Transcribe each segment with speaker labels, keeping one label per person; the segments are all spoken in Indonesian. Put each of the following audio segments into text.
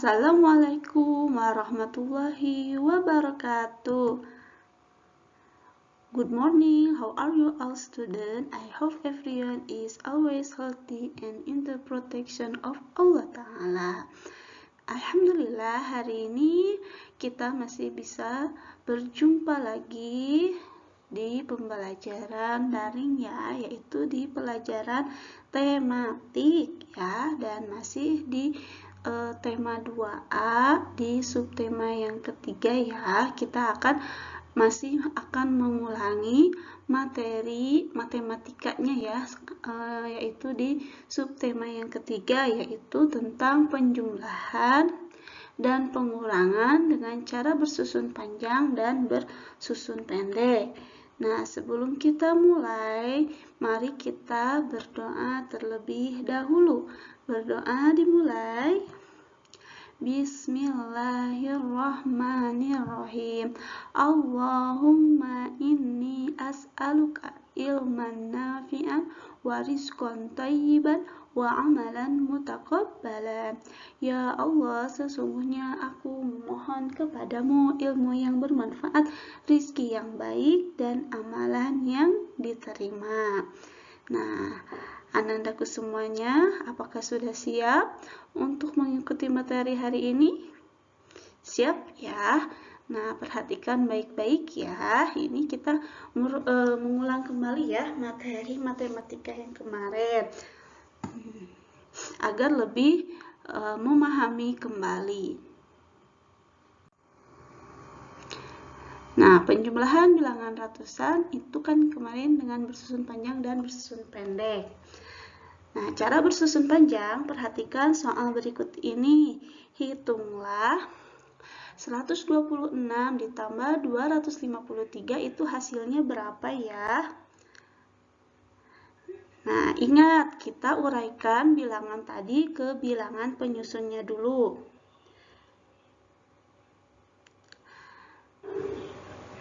Speaker 1: Assalamualaikum warahmatullahi wabarakatuh. Good morning, how are you all students? I hope everyone is always healthy and in the protection of Allah Ta'ala. Alhamdulillah, hari ini kita masih bisa berjumpa lagi di pembelajaran daring ya, yaitu di pelajaran tematik ya, dan masih di tema 2A di subtema yang ketiga ya. Kita masih akan mengulangi materi matematikanya ya, yaitu di subtema yang ketiga, yaitu tentang penjumlahan dan pengurangan dengan cara bersusun panjang dan bersusun pendek. Nah, sebelum kita mulai, mari kita berdoa terlebih dahulu. Berdoa dimulai. Bismillahirrahmanirrahim. Allahumma inni as'aluka ilman nafi'an wa rizqan tayyiban wa amalan mutaqabbalan. Ya Allah, sesungguhnya aku memohon kepadamu ilmu yang bermanfaat, rizki yang baik, dan amalan yang diterima. Nah, anandaku semuanya, apakah sudah siap untuk mengikuti materi hari ini? Siap ya? Nah, perhatikan baik-baik ya. Ini kita mengulang kembali ya materi matematika yang kemarin agar lebih memahami kembali. Nah, penjumlahan bilangan ratusan itu kan kemarin dengan bersusun panjang dan bersusun pendek. Nah, cara bersusun panjang, perhatikan soal berikut ini. Hitunglah 126 ditambah 253 itu hasilnya berapa ya? Nah, ingat, kita uraikan bilangan tadi ke bilangan penyusunnya dulu.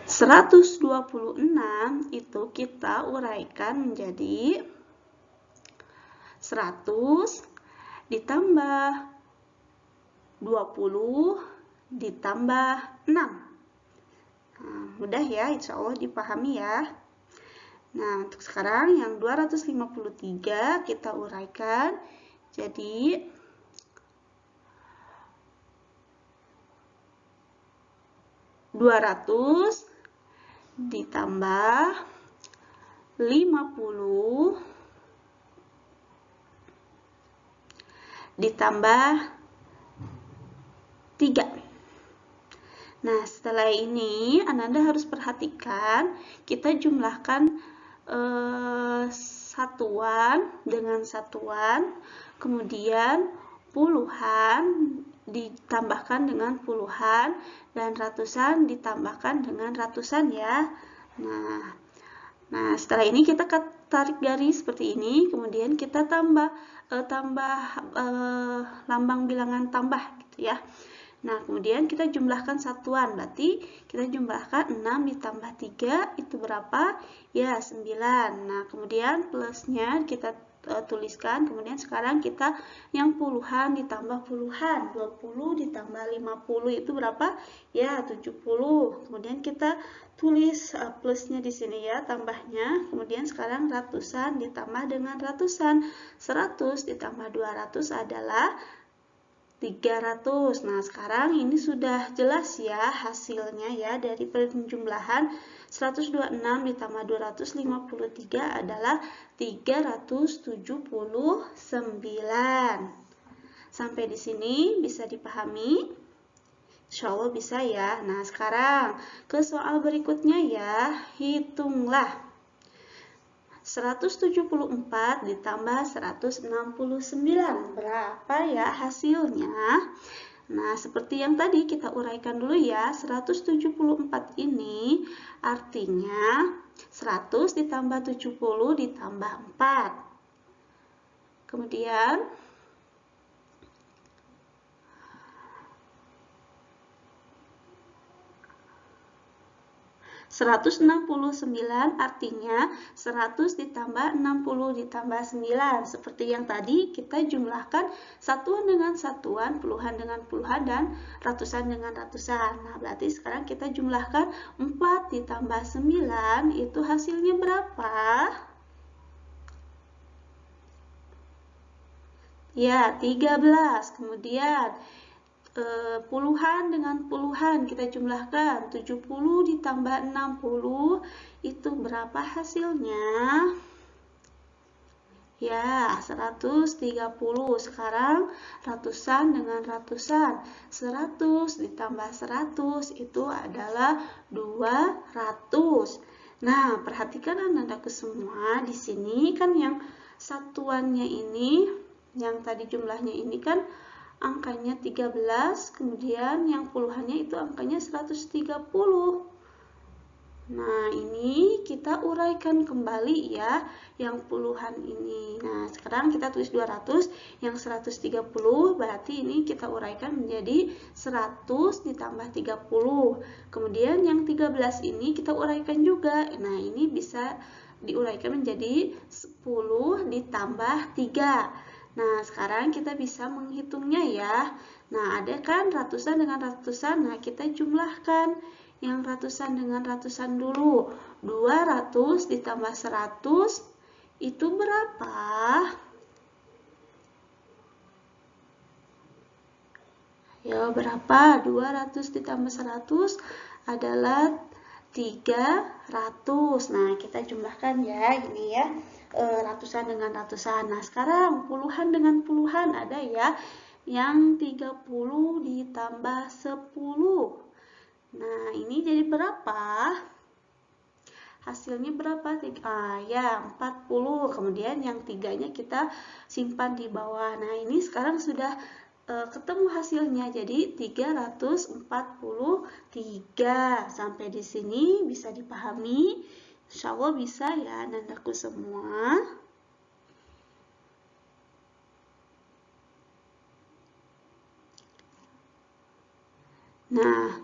Speaker 1: 126 itu kita uraikan menjadi 100 ditambah 20 ditambah 6. Nah, mudah ya, insya Allah dipahami ya. Nah, untuk sekarang yang 253 kita uraikan jadi 200 ditambah 50 ditambah 3. Nah, setelah ini Ananda harus perhatikan, kita jumlahkan satuan dengan satuan, kemudian puluhan ditambahkan dengan puluhan, dan ratusan ditambahkan dengan ratusan ya. Nah, setelah ini kita tarik garis seperti ini, kemudian kita tambah lambang bilangan tambah gitu ya. Nah, kemudian kita jumlahkan satuan, berarti kita jumlahkan 6 ditambah 3 itu berapa? Ya, 9. Nah, kemudian plusnya kita tuliskan, kemudian sekarang kita yang puluhan ditambah puluhan, 20 ditambah 50 itu berapa? Ya, 70. Kemudian kita tulis plusnya di sini ya, tambahnya. Kemudian sekarang ratusan ditambah dengan ratusan, 100 ditambah 200 adalah 300. Nah, sekarang ini sudah jelas ya hasilnya ya, dari penjumlahan 126 ditambah 253 adalah 379. Sampai di sini bisa dipahami? Insya Allah bisa ya. Nah, sekarang ke soal berikutnya ya, hitunglah 174 ditambah 169. Berapa ya hasilnya? Nah, seperti yang tadi kita uraikan dulu ya. 174 ini artinya 100 ditambah 70 ditambah 4. Kemudian 169 artinya 100 ditambah 60 ditambah 9. Seperti yang tadi kita jumlahkan satuan dengan satuan, puluhan dengan puluhan, dan ratusan dengan ratusan. Nah, berarti sekarang kita jumlahkan 4 ditambah 9 itu hasilnya berapa? Ya, 13. Kemudian puluhan dengan puluhan kita jumlahkan, 70 ditambah 60 itu berapa hasilnya? Ya, 130. Sekarang ratusan dengan ratusan, 100 ditambah 100 itu adalah 200. Nah, perhatikan anak-anakku semua, di sini kan yang satuannya ini, yang tadi jumlahnya ini kan angkanya 13, kemudian yang puluhannya itu angkanya 130. Nah, ini kita uraikan kembali ya, yang puluhan ini. Nah, sekarang kita tulis 200, yang 130, berarti ini kita uraikan menjadi 100 ditambah 30. Kemudian yang 13 ini kita uraikan juga. Nah, ini bisa diuraikan menjadi 10 ditambah 3. Nah, sekarang kita bisa menghitungnya ya. Nah, ada kan ratusan dengan ratusan. Nah, kita jumlahkan yang ratusan dengan ratusan dulu. 200 ditambah 100 itu berapa? Ya, berapa? 200 ditambah 100 adalah 300. Nah, kita jumlahkan ya, ini ya. Ratusan dengan ratusan. Nah, sekarang puluhan dengan puluhan ada ya, yang 30 ditambah 10. Nah, ini jadi berapa? Hasilnya berapa? Ya, 40. Kemudian yang 3-nya kita simpan di bawah. Nah, ini sekarang sudah ketemu hasilnya, jadi 343. Sampai di sini bisa dipahami? Insya Allah bisa ya, anak-anakku semua. Nah,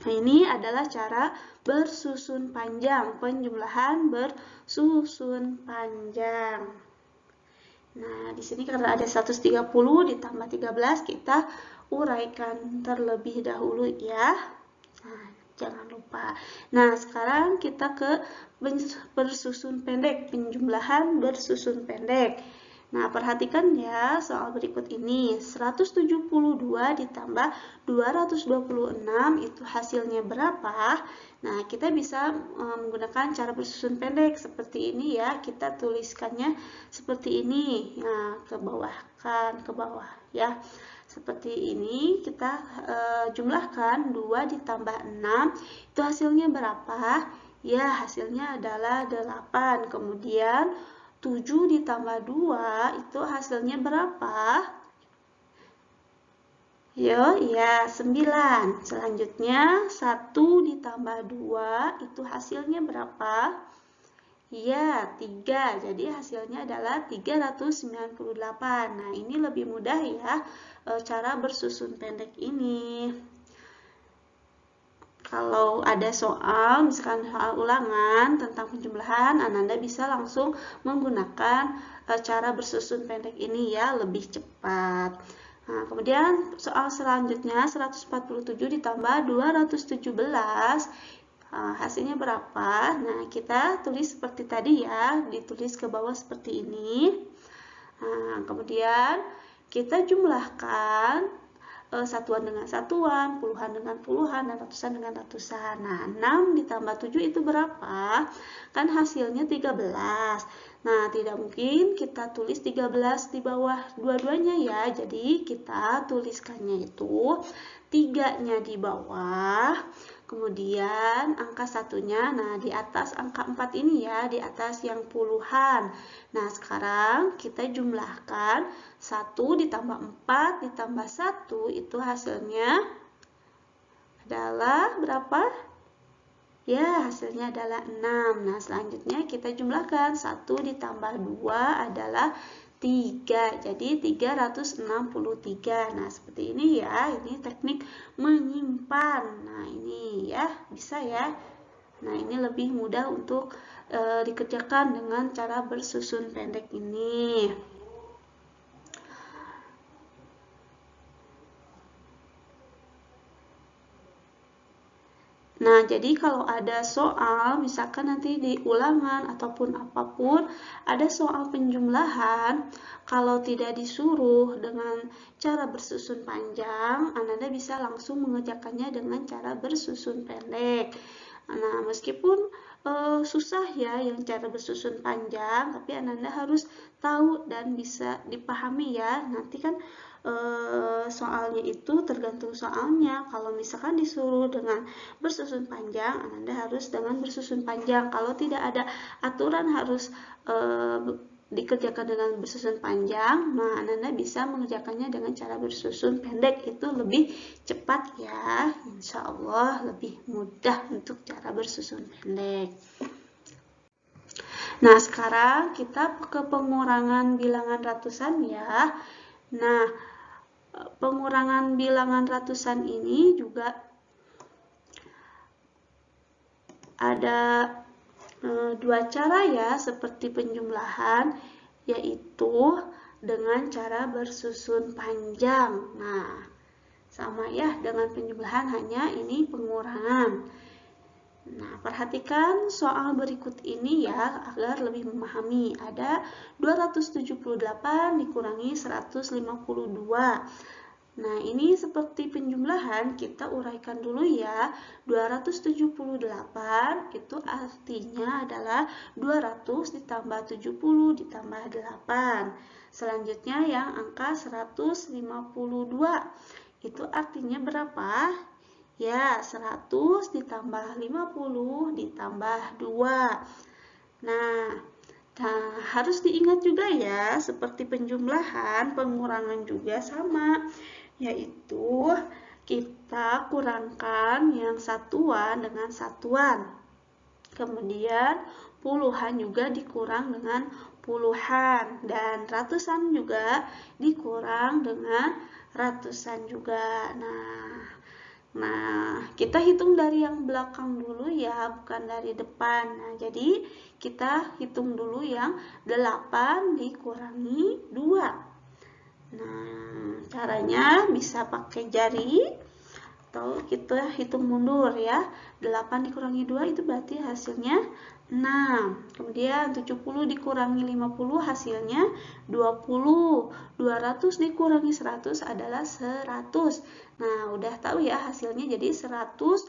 Speaker 1: ini adalah cara bersusun panjang, penjumlahan bersusun panjang. Nah, di sini karena ada 130 ditambah 13, kita uraikan terlebih dahulu ya. Nah, jangan lupa. Nah, sekarang kita ke bersusun pendek, penjumlahan bersusun pendek. Nah, perhatikan ya soal berikut ini. 172 ditambah 226 itu hasilnya berapa? Nah, kita bisa menggunakan cara bersusun pendek seperti ini ya. Kita tuliskannya seperti ini. Nah, ke bawah ya. Seperti ini kita jumlahkan 2 ditambah 6 itu hasilnya berapa? Ya, hasilnya adalah 8. Kemudian 7 ditambah 2 itu hasilnya berapa? Ya, 9. Selanjutnya 1 ditambah 2 itu hasilnya berapa? Ya, 3. Jadi hasilnya adalah 398. Nah, ini lebih mudah ya cara bersusun pendek ini. Kalau ada soal, misalkan soal ulangan tentang penjumlahan, Ananda bisa langsung menggunakan cara bersusun pendek ini ya, lebih cepat. Nah, kemudian soal selanjutnya 147 ditambah 217. Hasilnya berapa? Nah, kita tulis seperti tadi ya, ditulis ke bawah seperti ini. Nah, kemudian kita jumlahkan satuan dengan satuan, puluhan dengan puluhan, dan ratusan dengan ratusan. Nah, 6 ditambah 7 itu berapa? Kan hasilnya 13. Nah, tidak mungkin kita tulis 13 di bawah dua-duanya ya. Jadi, kita tuliskannya itu 3-nya di bawah, kemudian angka satunya, nah di atas angka 4 ini ya, di atas yang puluhan. Nah, sekarang kita jumlahkan 1 ditambah 4 ditambah 1 itu hasilnya adalah berapa? Ya, hasilnya adalah 6. Nah, selanjutnya kita jumlahkan 1 ditambah 2 adalah 3. Jadi 363. Nah, seperti ini ya. Ini teknik menyimpan. Nah, ini ya, bisa ya. Nah, ini lebih mudah untuk dikerjakan dengan cara bersusun pendek ini. Nah, jadi kalau ada soal, misalkan nanti di ulangan ataupun apapun, ada soal penjumlahan, kalau tidak disuruh dengan cara bersusun panjang, Ananda bisa langsung mengerjakannya dengan cara bersusun pendek. Nah, meskipun susah ya yang cara bersusun panjang, tapi Ananda harus tahu dan bisa dipahami ya. Nanti kan soalnya itu tergantung soalnya. Kalau misalkan disuruh dengan bersusun panjang, Ananda harus dengan bersusun panjang. Kalau tidak ada aturan harus dikerjakan dengan bersusun panjang, nah Ananda bisa mengerjakannya dengan cara bersusun pendek, itu lebih cepat ya, insya Allah lebih mudah untuk cara bersusun pendek. Nah, sekarang kita ke pengurangan bilangan ratusan ya. Nah, pengurangan bilangan ratusan ini juga ada dua cara ya, seperti penjumlahan, yaitu dengan cara bersusun panjang. Nah, sama ya dengan penjumlahan, hanya ini pengurangan. Nah, perhatikan soal berikut ini ya agar lebih memahami. Ada 278 dikurangi 152. Nah, ini seperti penjumlahan, kita uraikan dulu ya. 278 itu artinya adalah 200 ditambah 70 ditambah 8. Selanjutnya yang angka 152. Itu artinya berapa? Ya, 100 ditambah 50 ditambah 2. Nah, harus diingat juga ya, seperti penjumlahan, pengurangan juga sama, yaitu kita kurangkan yang satuan dengan satuan. Kemudian puluhan juga dikurang dengan puluhan, dan ratusan juga dikurang dengan ratusan juga. Nah, kita hitung dari yang belakang dulu ya, bukan dari depan. Nah, jadi kita hitung dulu yang 8 dikurangi 2. Nah, caranya bisa pakai jari atau kita hitung mundur ya. 8 dikurangi 2 itu berarti hasilnya 6. Kemudian 70 dikurangi 50 hasilnya 20. 200 dikurangi 100 adalah 100. Nah, udah tahu ya hasilnya, jadi 126.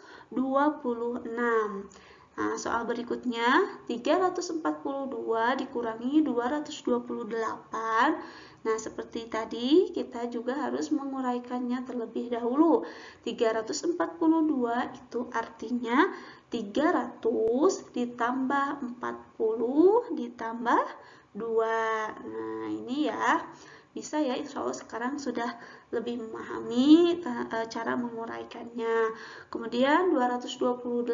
Speaker 1: Nah, soal berikutnya 342 dikurangi 228. Nah, seperti tadi, kita juga harus menguraikannya terlebih dahulu. 342 itu artinya 300 ditambah 40 ditambah 2. Nah, ini ya. Bisa ya, insya Allah sekarang sudah lebih memahami cara menguraikannya. Kemudian 228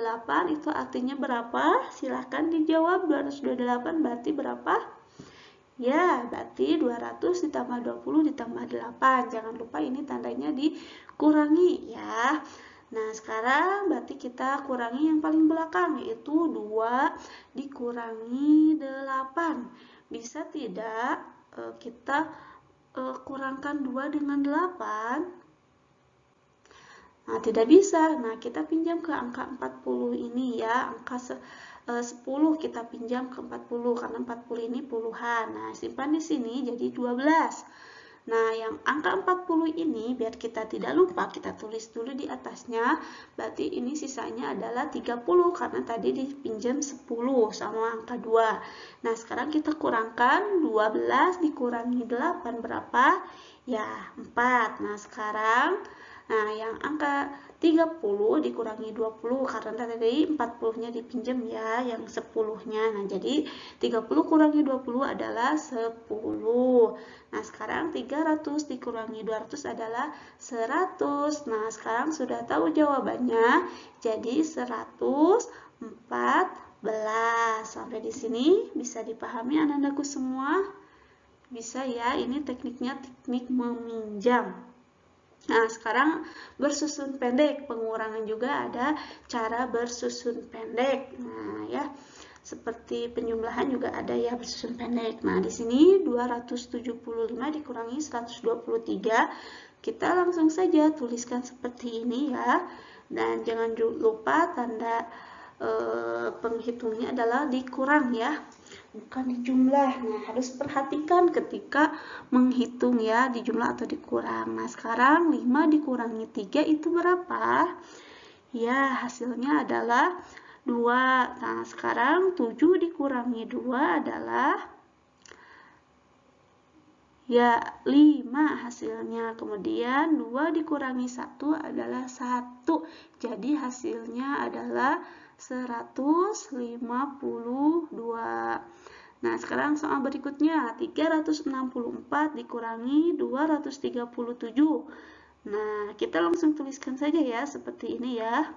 Speaker 1: itu artinya berapa? Silahkan dijawab. 228 berarti berapa? Ya, berarti 200 ditambah 20 ditambah 8. Jangan lupa ini tandanya dikurangi ya. Nah, sekarang berarti kita kurangi yang paling belakang, yaitu 2 dikurangi 8. Bisa tidak kita kurangkan 2 dengan 8? Nah, tidak bisa. Nah, kita pinjam ke angka 40 ini ya, angka 10 kita pinjam ke 40 karena 40 ini puluhan. Nah, simpan di sini jadi 12. Nah, yang angka 40 ini biar kita tidak lupa, kita tulis dulu di atasnya. Berarti ini sisanya adalah 30 karena tadi dipinjam 10 sama angka 2. Nah, sekarang kita kurangkan 12 dikurangi 8 berapa? Ya, 4. Nah, sekarang yang angka 30 dikurangi 20 karena tadi 40-nya dipinjam ya, yang 10-nya. Nah, jadi 30 kurangi 20 adalah 10. Nah, sekarang 300 dikurangi 200 adalah 100. Nah, sekarang sudah tahu jawabannya. Jadi 114. Sampai di sini bisa dipahami anak-anakku semua? Bisa ya, ini tekniknya teknik meminjam. Nah, sekarang bersusun pendek, pengurangan juga ada cara bersusun pendek. Nah, ya. Seperti penjumlahan juga ada ya bersusun pendek. Nah, di sini 275 dikurangi 123. Kita langsung saja tuliskan seperti ini ya. Dan jangan lupa tanda penghitungnya adalah dikurang ya, bukan dijumlah. Nah, harus perhatikan ketika menghitung ya, dijumlah atau dikurang. Nah, sekarang 5 dikurangi 3 itu berapa? Ya, hasilnya adalah 2. Nah, sekarang 7 dikurangi 2 adalah ya 5 hasilnya. Kemudian 2 dikurangi 1 adalah 1. Jadi hasilnya adalah 152. Nah, sekarang soal berikutnya, 364 dikurangi 237. Nah, kita langsung tuliskan saja ya, seperti ini ya.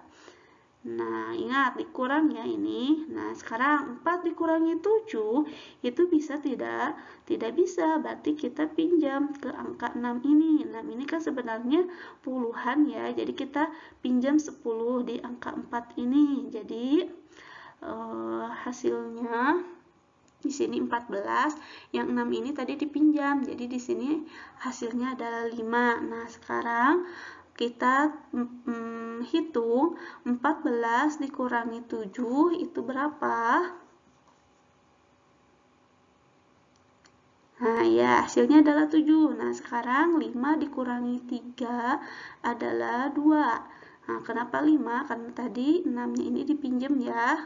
Speaker 1: Nah, ingat dikurang ya ini. Nah, sekarang 4 dikurangi 7 itu bisa tidak? Tidak bisa, berarti kita pinjam ke angka 6 ini. 6 ini kan sebenarnya puluhan ya, jadi kita pinjam 10 di angka 4 ini. Jadi hasilnya di sini 14, yang 6 ini tadi dipinjam. Jadi di sini hasilnya adalah 5. Nah, sekarang kita hitung 14 dikurangi 7 itu berapa? Nah, ya, hasilnya adalah 7. Nah, sekarang 5 dikurangi 3 adalah 2. Nah, kenapa 5? Karena tadi 6-nya ini dipinjam ya,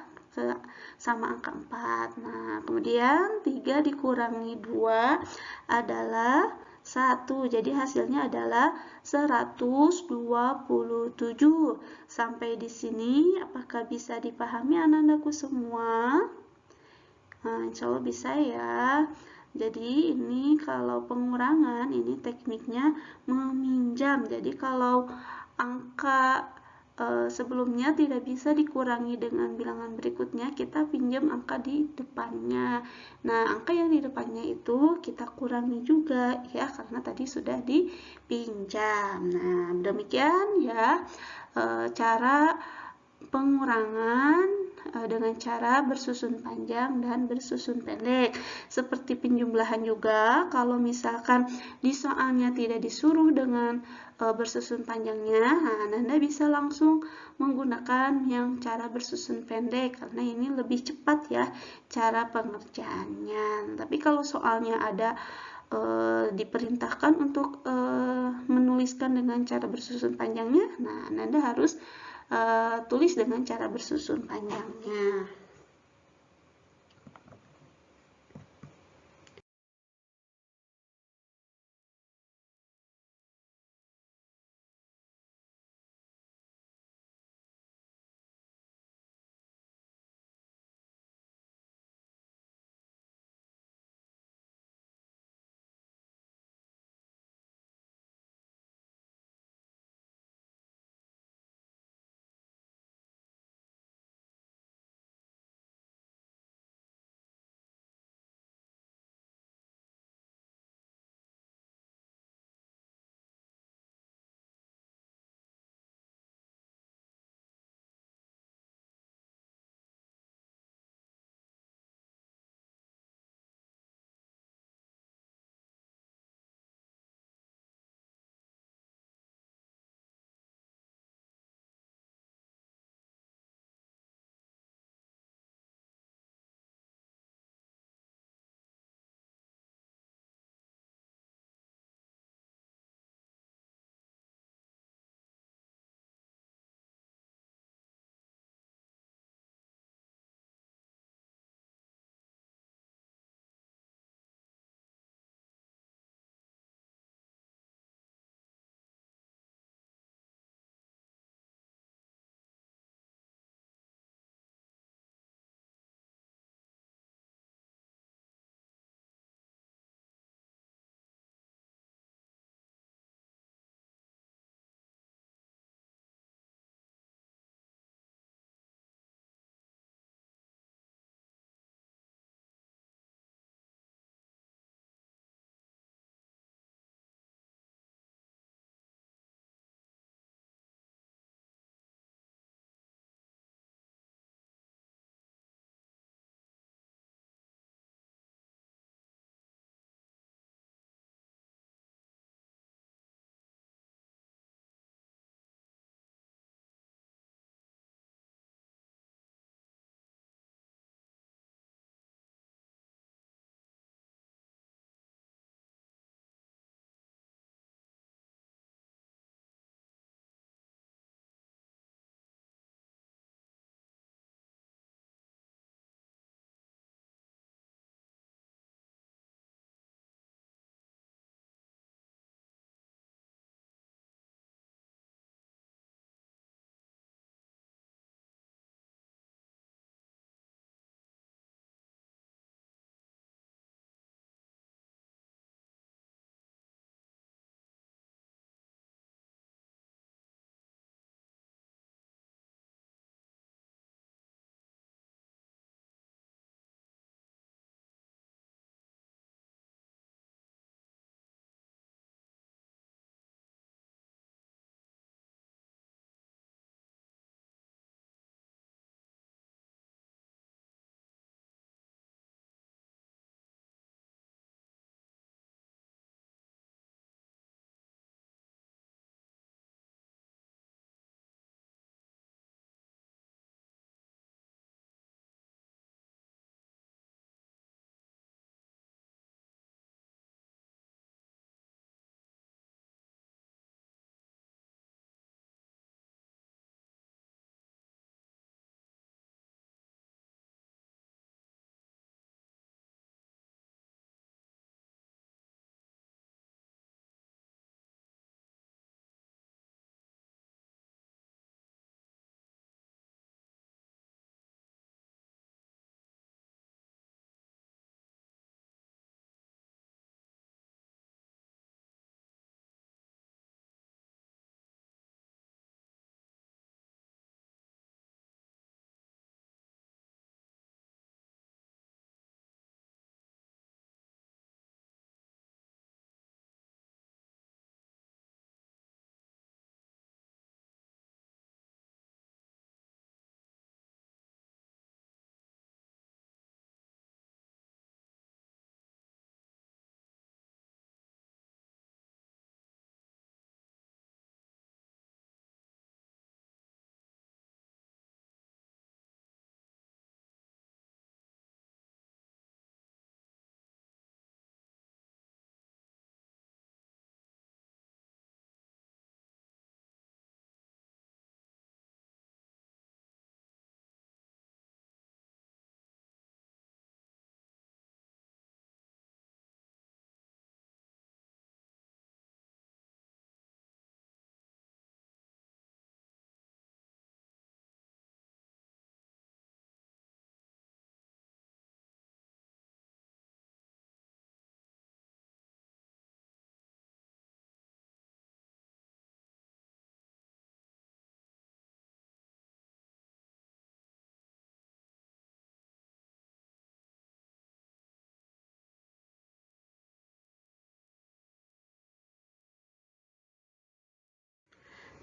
Speaker 1: sama angka 4. Nah, kemudian 3 dikurangi 2 adalah 1. Jadi hasilnya adalah 127. Sampai di sini apakah bisa dipahami anak-anakku semua? Nah, insya Allah bisa ya. Jadi ini kalau pengurangan, ini tekniknya meminjam. Jadi kalau angka sebelumnya tidak bisa dikurangi dengan bilangan berikutnya, kita pinjam angka di depannya. Nah, angka yang di depannya itu kita kurangi juga ya, karena tadi sudah dipinjam. Nah, demikian ya cara pengurangan dengan cara bersusun panjang dan bersusun pendek. Seperti penjumlahan juga, kalau misalkan di soalnya tidak disuruh dengan bersusun panjangnya, nah Anda bisa langsung menggunakan yang cara bersusun pendek karena ini lebih cepat ya cara pengerjaannya. Tapi kalau soalnya ada diperintahkan untuk menuliskan dengan cara bersusun panjangnya, nah Anda harus tulis dengan cara bersusun panjangnya.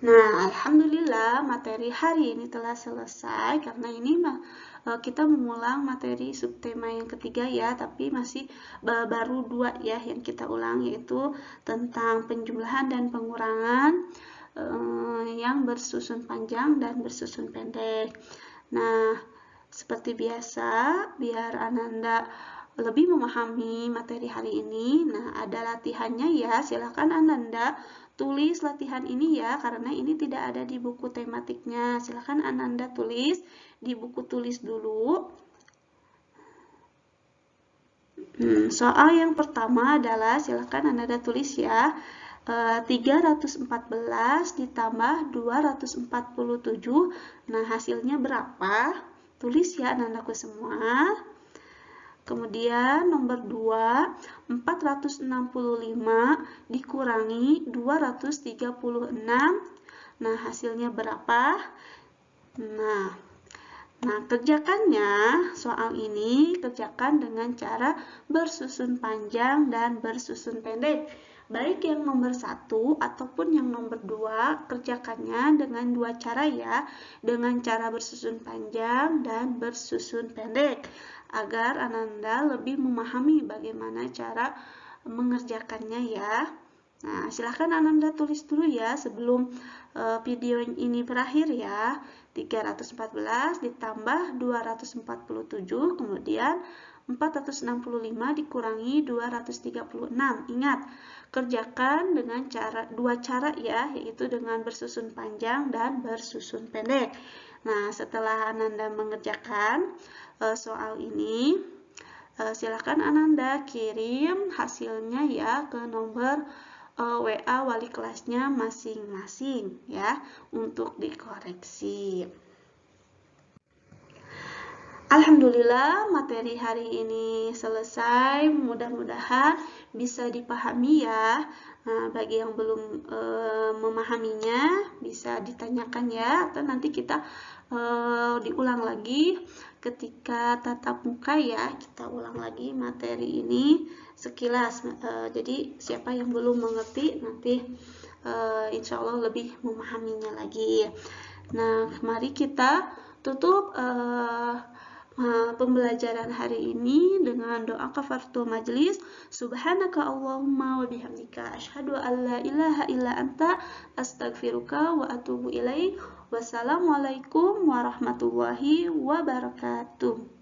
Speaker 1: Nah, alhamdulillah materi hari ini telah selesai karena ini kita mengulang materi subtema yang ketiga ya, tapi masih baru 2 ya yang kita ulang, yaitu tentang penjumlahan dan pengurangan yang bersusun panjang dan bersusun pendek. Nah, seperti biasa, biar Ananda lebih memahami materi hari ini, nah ada latihannya ya, silakan Ananda tulis latihan ini ya, karena ini tidak ada di buku tematiknya. Silakan Ananda tulis di buku tulis dulu. Soal yang pertama adalah, silakan Ananda tulis ya, 314 ditambah 247. Nah, hasilnya berapa? Tulis ya Anandaku semua. Kemudian nomor 2, 465 dikurangi 236. Nah, hasilnya berapa? Nah, kerjakannya, soal ini kerjakan dengan cara bersusun panjang dan bersusun pendek. Baik yang nomor 1 ataupun yang nomor 2, kerjakannya dengan 2 cara ya, dengan cara bersusun panjang dan bersusun pendek, agar Ananda lebih memahami bagaimana cara mengerjakannya ya. Nah, silahkan Ananda tulis dulu ya sebelum video ini berakhir ya. 314 ditambah 247, kemudian 465 dikurangi 236. Ingat, kerjakan dengan dua cara ya, yaitu dengan bersusun panjang dan bersusun pendek. Nah, setelah Ananda mengerjakan soal ini, silakan Ananda kirim hasilnya ya ke nomor WA wali kelasnya masing-masing ya, untuk dikoreksi. Alhamdulillah materi hari ini selesai, mudah-mudahan bisa dipahami ya. Nah, bagi yang belum memahaminya bisa ditanyakan ya, atau nanti kita diulang lagi ketika tatap muka ya, kita ulang lagi materi ini sekilas. Jadi siapa yang belum mengerti nanti insya Allah lebih memahaminya lagi. Nah, mari kita tutup pembelajaran hari ini dengan doa kafaratul majlis. Subhanaka Allahumma wa bihamdika asyhadu an la ilaha illa anta astaghfiruka wa atubu ilaik. Wassalamualaikum warahmatullahi wabarakatuh.